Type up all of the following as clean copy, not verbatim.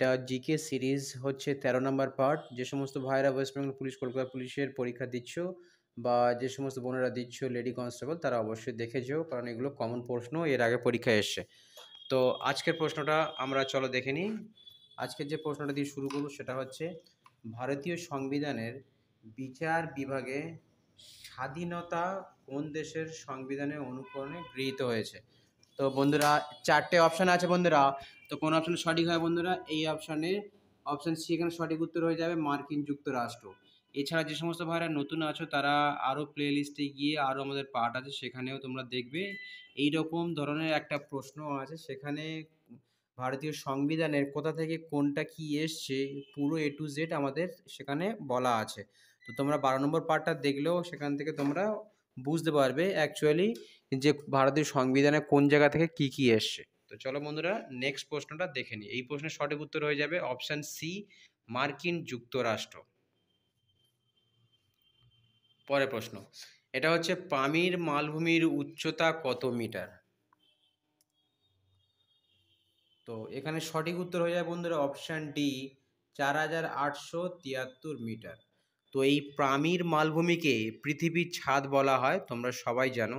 GK series হচ্ছে 13 নম্বর part. যে সমস্ত ভাইরা ওয়েস্ট বেঙ্গল পুলিশ, কলকাতা পুলিশের পরীক্ষা দিচ্ছ বা যে সমস্ত বোনেরা দিচ্ছ লেডি কনস্টেবল, তারা অবশ্যই দেখে যেও, কারণ এগুলো কমন প্রশ্ন, এর আগে পরীক্ষায় এসছে। তো আজকের প্রশ্নটা আমরা চলো দেখে নিই। আজকের যে প্রশ্নটা দিয়ে শুরু করব সেটা হচ্ছে, ভারতীয় সংবিধানের বিচার বিভাগে স্বাধীনতা কোন দেশের সংবিধানের অনুকরণে গৃহীত হয়েছে? তো বন্ধুরা, চারটে অপশান আছে বন্ধুরা। তো কোন অপশান সঠিক হয় বন্ধুরা? এই অপশানে অপশান সি এখানে সঠিক উত্তর হয়ে যাবে, মার্কিন যুক্তরাষ্ট্র। এছাড়া যে সমস্ত ভাইরা নতুন আছো তারা আরও প্লে লিস্টে গিয়ে আরও আমাদের পার্ট আছে, সেখানেও তোমরা দেখবে এই রকম ধরনের একটা প্রশ্ন আছে। সেখানে ভারতীয় সংবিধানের কোথা থেকে কোনটা কি এসছে পুরো এ টু জেড আমাদের সেখানে বলা আছে। তো তোমরা 12 নম্বর পার্টটা দেখলেও সেখান থেকে তোমরা বুঝতে পারবে অ্যাকচুয়ালি যে ভারতীয় সংবিধানে কোন জায়গা থেকে কি কি এসছে। তো চলো বন্ধুরা, নেক্সট প্রশ্নটা দেখে নিই। এই প্রশ্নের সঠিক উত্তর হয়ে যাবে অপশান সি, মার্কিন যুক্তরাষ্ট্র। পরের প্রশ্ন, এটা হচ্ছে পামির মালভূমির উচ্চতা কত মিটার? তো এখানে সঠিক উত্তর হয়ে যায় বন্ধুরা অপশান ডি, 4873 মিটার। তো এই পামির মালভূমিকে পৃথিবীর ছাদ বলা হয়, তোমরা সবাই জানো।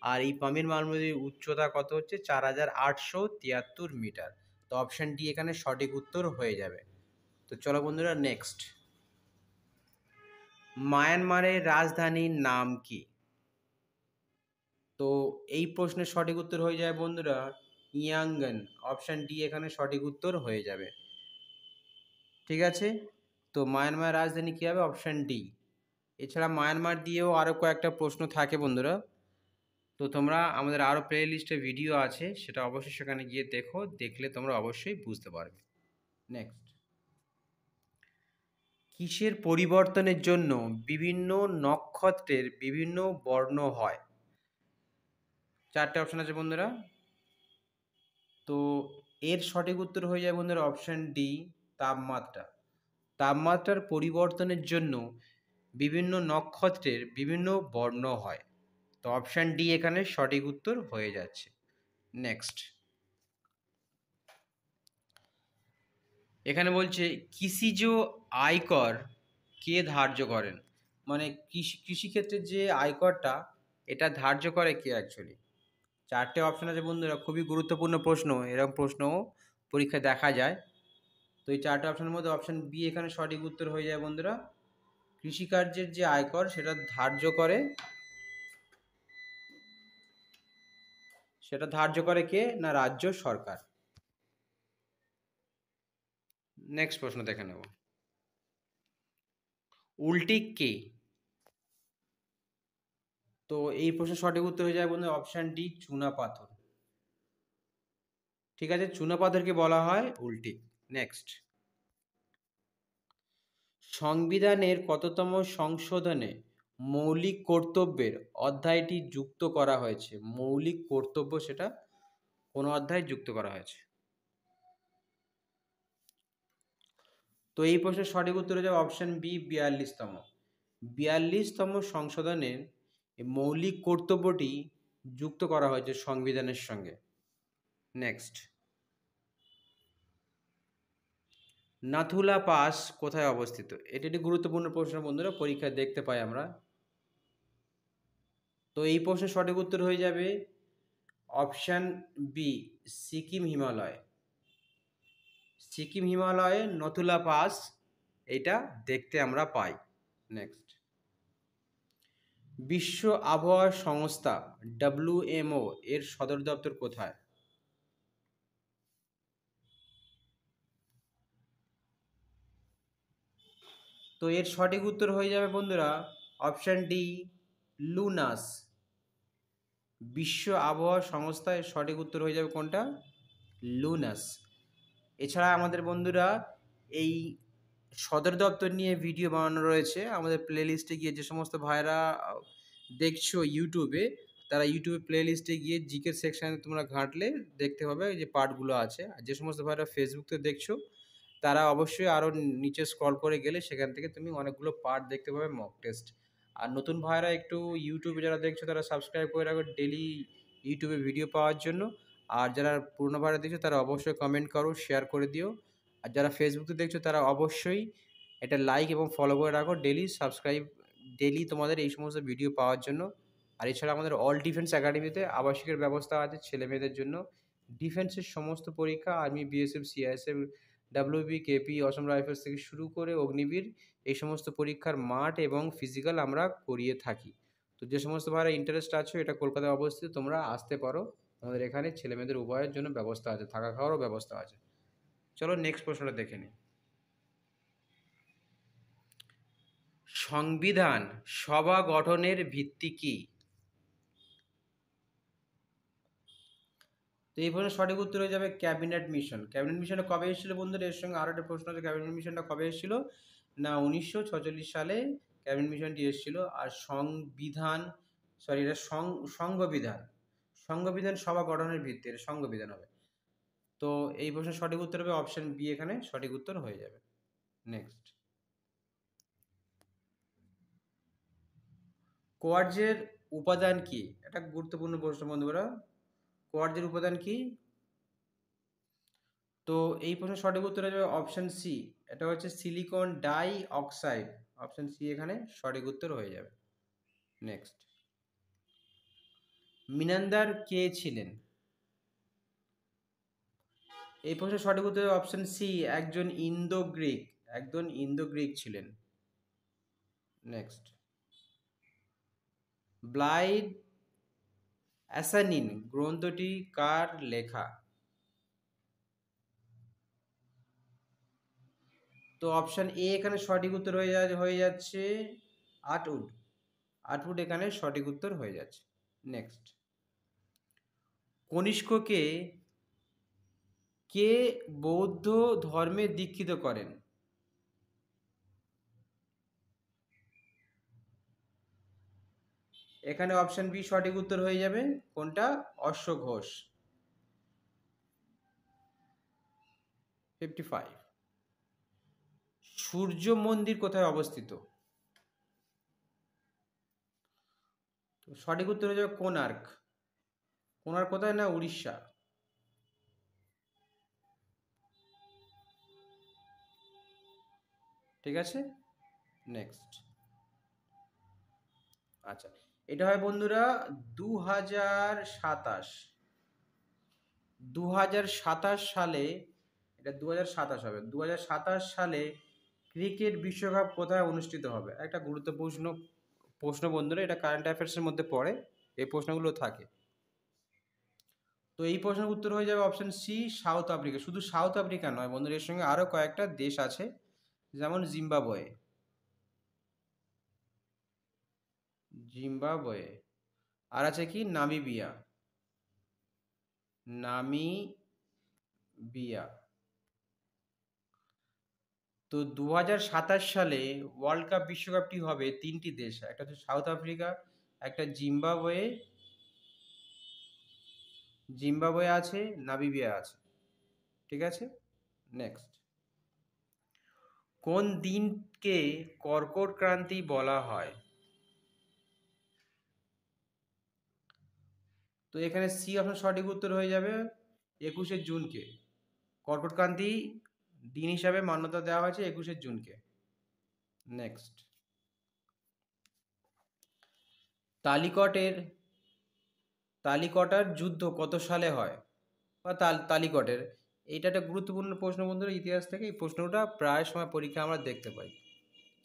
আর এই পামির মালভূমির উচ্চতা কত হচ্ছে? 4873 মিটার। তো অপশান ডি এখানে সঠিক উত্তর হয়ে যাবে। তো চলো বন্ধুরা, নেক্সট, মায়ানমারের রাজধানীর নাম কি? তো এই প্রশ্নের সঠিক উত্তর হয়ে যায় বন্ধুরা ইয়াঙ্গন। অপশান ডি এখানে সঠিক উত্তর হয়ে যাবে। ঠিক আছে, তো মায়ানমার রাজধানী কী হবে? Option D. এছাড়া মায়ানমার দিয়েও আরও কয়েকটা প্রশ্ন থাকে বন্ধুরা। তো তোমরা আমাদের আরও প্লে লিস্টে ভিডিও আছে, সেটা অবশ্যই সেখানে গিয়ে দেখো, দেখলে তোমরা অবশ্যই বুঝতে পারবে। নেক্সট, কিসের পরিবর্তনের জন্য বিভিন্ন নক্ষত্রের বিভিন্ন বর্ণ হয়? চারটে অপশান আছে বন্ধুরা। তো এর সঠিক উত্তর হয়ে যায় বন্ধুরা অপশান ডি, তাপমাত্রা। তাপমাত্রার পরিবর্তনের জন্য বিভিন্ন নক্ষত্রের বিভিন্ন বর্ণ হয়। তো অপশান ডি এখানে সঠিক উত্তর হয়ে যাচ্ছে। নেক্সট, এখানে বলছে কৃষিজ আয়কর কে ধার্য করেন? মানে কৃষিক্ষেত্রের যে আয়করটা, এটা ধার্য করে কে অ্যাকচুয়ালি? চারটে অপশান আছে বন্ধুরা, খুবই গুরুত্বপূর্ণ প্রশ্ন, এরকম প্রশ্নও পরীক্ষায় দেখা যায়। তো এই চারটে অপশানের মধ্যে অপশান বি এখানে সঠিক উত্তর হয়ে যায় বন্ধুরা। কৃষিকার্যের যে আয়কর সেটা ধার্য করে, কে? না, রাজ্য সরকার। নেক্সট প্রশ্ন দেখে নেব, উল্টিক কে? তো এই প্রশ্নের সঠিক উত্তর হয়ে যায় বন্ধু অপশান ডি, চুনাপাথর। ঠিক আছে, চুনাপাথরকে বলা হয় উল্টিক। নেক্সট, সংবিধানের কততম সংশোধনে মৌলিক কর্তব্যের অধ্যায়টি যুক্ত করা হয়েছে? মৌলিক কর্তব্য, সেটা কোন অধ্যায় যুক্ত করা হয়েছে? তো এই প্রশ্নের সঠিক উত্তর হয়ে যাবে অপশান বি, 42তম। 42তম সংশোধনের মৌলিক কর্তব্যটি যুক্ত করা হয়েছে সংবিধানের সঙ্গে। নেক্সট, নাথুলা পাস কোথায় অবস্থিত? এটি একটি গুরুত্বপূর্ণ প্রশ্ন বন্ধুরা, পরীক্ষায় দেখতে পাই আমরা। তো এই প্রশ্নের সঠিক উত্তর হয়ে যাবে অপশান বি, সিকিম হিমালয়। সিকিম হিমালয়ে নথুলা পাস এটা দেখতে আমরা পাই। নেক্সট, বিশ্ব আবহাওয়া সংস্থা WMO এর সদর দপ্তর কোথায়? তো এর সঠিক উত্তর হয়ে যাবে বন্ধুরা অপশান ডি, লুনাস। বিশ্ব আবহাওয়া সংস্থার সঠিক উত্তর হয়ে যাবে কোনটা? লুনাস। এছাড়া আমাদের বন্ধুরা এই সদর দপ্তর নিয়ে ভিডিও বানানো রয়েছে আমাদের প্লে লিস্টে গিয়ে। যে সমস্ত ভাইরা দেখছো ইউটিউবে, তারা ইউটিউবে প্লে লিস্টে গিয়ে জিকে সেকশানে তোমরা ঘাঁটলে দেখতে পাবে যে পার্টগুলো আছে। আর যে সমস্ত ভাইরা ফেসবুকে দেখছো, তারা অবশ্যই আরও নিচে স্ক্রল করে গেলে সেখান থেকে তুমি অনেকগুলো পার্ট দেখতে পাবে, মক টেস্ট। আর নতুন ভাইরা একটু ইউটিউবে যারা দেখছো তারা সাবস্ক্রাইব করে রাখো ডেলি ইউটিউবে ভিডিও পাওয়ার জন্য। আর যারা পুরনো ভাইরা দেখছো তারা অবশ্যই কমেন্ট করো, শেয়ার করে দিও। আর যারা ফেসবুকে দেখছো তারা অবশ্যই এটা লাইক এবং ফলো করে রাখো, ডেলি তোমাদের এই সমস্ত ভিডিও পাওয়ার জন্য। আর এছাড়া আমাদের অল ডিফেন্স একাডেমিতে আবাসিকের ব্যবস্থা আছে ছেলে মেয়েদের জন্য। ডিফেন্সের সমস্ত পরীক্ষা, army, BSF, CISF, WB, KP, Assam rifles থেকে শুরু করে অগ্নিবীর, এই সমস্ত পরীক্ষার মাঠ এবং ফিজিক্যাল আমরা করিয়ে থাকি। তো যে সমস্ত ভাইরা ইন্টারেস্ট আছে, এটা কলকাতায় অবস্থিত, তোমরা আসতে পারো। আমাদের এখানে ছেলে মেয়েদের উভয়ের জন্য ব্যবস্থা আছে, থাকা খাওয়ারও ব্যবস্থা আছে। চলো নেক্সট প্রশ্নটা দেখে নিই। সংবিধান সভা গঠনের ভিত্তি কি? তো এই প্রশ্নের সঠিক উত্তর হয়ে যাবে ক্যাবিনেট মিশন। ক্যাবিনেট মিশনটা কবে এসেছিল বন্ধুরা? এর সঙ্গে আরও একটা প্রশ্ন আছে, ক্যাবিনেট মিশনটা কবে এসেছিল না 1946 সালে ক্যাবিনেট মিশনটি এসেছিল। আর এটা সংবিধান সভা গঠনের ভিত্তি, এটা সংবিধান হবে। তো এই প্রশ্নের সঠিক উত্তর হবে অপশন বি, এখানে সঠিক উত্তর হয়ে যাবে। নেক্সট, কোয়ার্জের উপাদান কি? এটা গুরুত্বপূর্ণ প্রশ্ন বন্ধুরা। কোয়ার্জের উপাদান কি? তো এই প্রশ্নের সঠিক উত্তর হয়ে যাবে অপশন সি, এটা হচ্ছে silicon die oxide. Option C এখানে সঠিক উত্তর হয়ে যাবে। নেক্সট, মিনান্দার কে ছিলেন? এই প্রশ্নের সঠিক উত্তর অপশন সি, একজন ইন্দো গ্রিক ছিলেন। নেক্সট, ব্লাইড অ্যাসানিন গ্রন্থটি কার লেখা? তো অপশন এ এখানে সঠিক উত্তর হয়ে যাচ্ছে আটউড এখানে সঠিক উত্তর হয়ে যাচ্ছে। নেক্সট, কনিষ্ককে কে বৌদ্ধ ধর্মে দীক্ষিত করেন? এখানে অপশন বি সঠিক উত্তর হয়ে যাবে। কোনটা? অশ্বঘোষ। 55। সূর্য মন্দির কোথায় অবস্থিত? তো সঠিক উত্তর হয়ে যাবে কোণার্ক। কোণার্ক কোথায় না উড়িষ্যা। ঠিক আছে। নেক্সট, আচ্ছা, এটা হয় বন্ধুরা 2027 সালে, এটা 2027 হবে। 2027 সালে ক্রিকেট বিশ্বকাপ কোথায় অনুষ্ঠিত হবে? একটা গুরুত্বপূর্ণ প্রশ্ন বন্ধুরা, এটা কারেন্ট অ্যাফেয়ার্সের মধ্যে পড়ে, এই প্রশ্নগুলো থাকে। তো এই প্রশ্নের উত্তর হয়ে যাবে অপশন সি, সাউথ আফ্রিকা। শুধু সাউথ আফ্রিকা নয় বন্ধুরা, এর সঙ্গে আরও কয়েকটা দেশ আছে, যেমন জিম্বাবুয়ে, আর আছে কি নামিবিয়া। তো 2027 সালে ওয়ার্ল্ড কাপ বিশ্বকাপটি হবে তিনটি দেশ, একটা হচ্ছে সাউথ আফ্রিকা, একটা জিম্বাবুয়ে আছে, নামিবিয়া আছে। ঠিক আছে। নেক্সট, কোন দিনকে কর্কট ক্রান্তি বলা হয়? তো এখানে সি অপশন সঠিক উত্তর হয়ে যাবে 21শে জুনকে। কর্কট ক্রান্তি দিন হিসাবে মান্যতা দেওয়া হয়েছে 21শে জুনকে। নেক্সট, তালিকটার যুদ্ধ কত সালে হয়? বা তালিকটের, এইটা একটা গুরুত্বপূর্ণ প্রশ্ন বন্ধুরা ইতিহাস থেকে। এই প্রশ্নটা প্রায় সময় পরীক্ষা আমরা দেখতে পাই।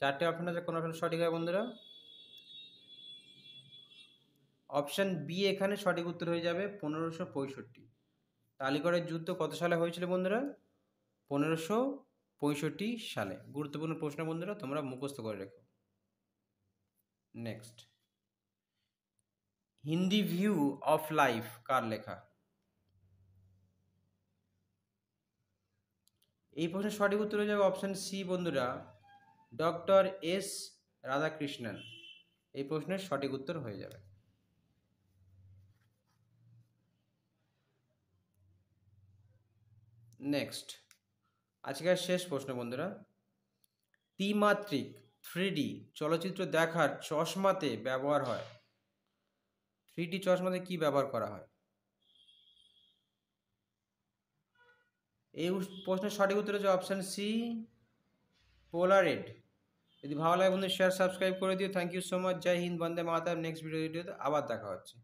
চারটে অপশন আছে, কোন অপশন সঠিক হয় বন্ধুরা? অপশন বি এখানে সঠিক উত্তর হয়ে যাবে 1565। তালিকটের যুদ্ধ কত সালে হয়েছিল বন্ধুরা? 1565 সালে। গুরুত্বপূর্ণ প্রশ্ন বন্ধুরা, তোমরা মুখস্থ করে রেখো। Next, Hindi view of life কার লেখা? এই প্রশ্নের সঠিক উত্তর হয়ে যাবে অপশন সি বন্ধুরা, ডক্টর এস রাধাকৃষ্ণন। এই প্রশ্নের সঠিক উত্তর হয়ে যাবে। নেক্সট, আজকের শেষ প্রশ্ন বন্ধুরা, ত্রিমাত্রিক 3D চলচ্চিত্র দেখার চশমাতে ব্যবহার হয়, 3D চশমাতে কি ব্যবহার করা হয়? এই প্রশ্নের সঠিক উত্তর হচ্ছে অপশান সি, পোলারেড। যদি ভালো লাগে বন্ধু শেয়ার সাবস্ক্রাইব করে দিও। Thank you so much. Jai Hind, Bande Mataram. Next ভিডিওতে আবার দেখা হচ্ছে।